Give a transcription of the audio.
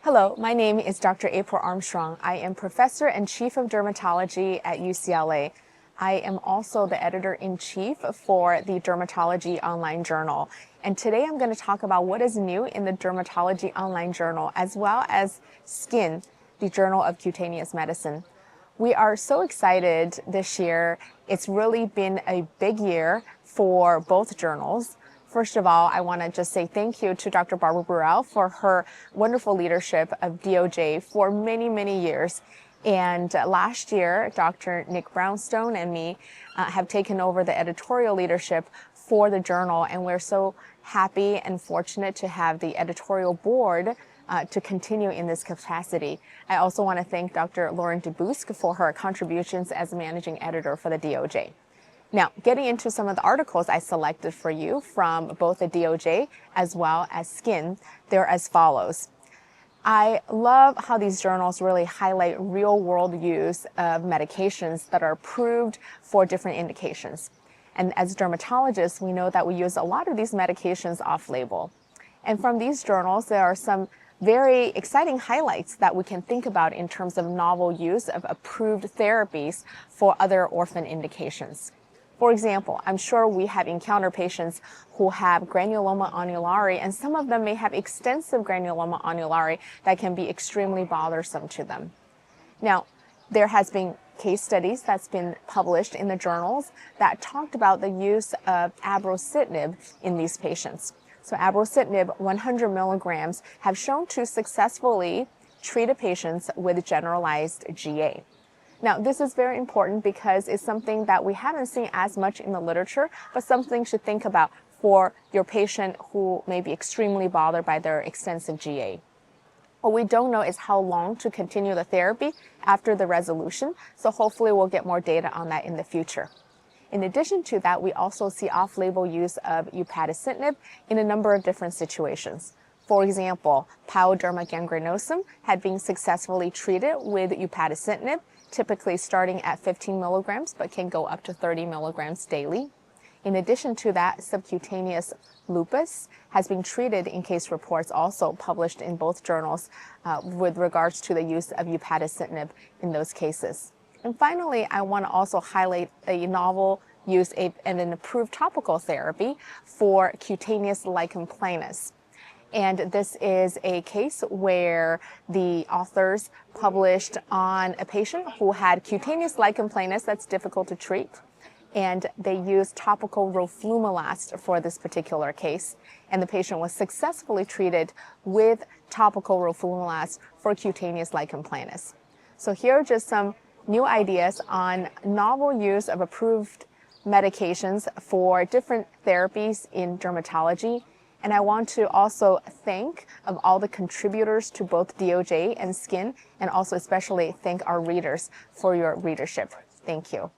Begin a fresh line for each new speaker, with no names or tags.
Hello, my name is Dr. April Armstrong. I am Professor and Chief of Dermatology at UCLA. I am also the Editor-in-Chief for the Dermatology Online Journal. And today I'm going to talk about what is new in the Dermatology Online Journal, as well as Skin, the Journal of Cutaneous Medicine. We are so excited this year. It's really been a big year for both journals. First of all, I want to just say thank you to Dr. Barbara Burrell for her wonderful leadership of DOJ for many, many years. And last year, Dr. Nick Brownstone and me have taken over the editorial leadership for the journal, and we're so happy and fortunate to have the editorial board to continue in this capacity. I also want to thank Dr. Lauren DeBusque for her contributions as managing editor for the DOJ. Now, getting into some of the articles I selected for you from both the DOJ as well as Skin, they're as follows. I love how these journals really highlight real-world use of medications that are approved for different indications. And as dermatologists, we know that we use a lot of these medications off-label. And from these journals, there are some very exciting highlights that we can think about in terms of novel use of approved therapies for other orphan indications. For example, I'm sure we have encountered patients who have granuloma annulare, and some of them may have extensive granuloma annulare that can be extremely bothersome to them. Now, there has been case studies that's been published in the journals that talked about the use of abrocitinib in these patients. So abrocitinib 100 milligrams have shown to successfully treat patients with generalized GA. Now, this is very important because it's something that we haven't seen as much in the literature, but something to think about for your patient who may be extremely bothered by their extensive GA. What we don't know is how long to continue the therapy after the resolution, so hopefully we'll get more data on that in the future. In addition to that, we also see off-label use of upadacitinib in a number of different situations. For example, pyoderma gangrenosum had been successfully treated with upadacitinib, typically starting at 15 milligrams, but can go up to 30 milligrams daily. In addition to that, subcutaneous lupus has been treated in case reports also published in both journals with regards to the use of upadacitinib in those cases. And finally, I want to also highlight a novel use and an approved topical therapy for cutaneous lichen planus. And this is a case where the authors published on a patient who had cutaneous lichen planus that's difficult to treat. And they used topical roflumilast for this particular case. And the patient was successfully treated with topical roflumilast for cutaneous lichen planus. So here are just some new ideas on novel use of approved medications for different therapies in dermatology. And I want to also thank all the contributors to both DOJ and Skin, and also especially thank our readers for your readership. Thank you.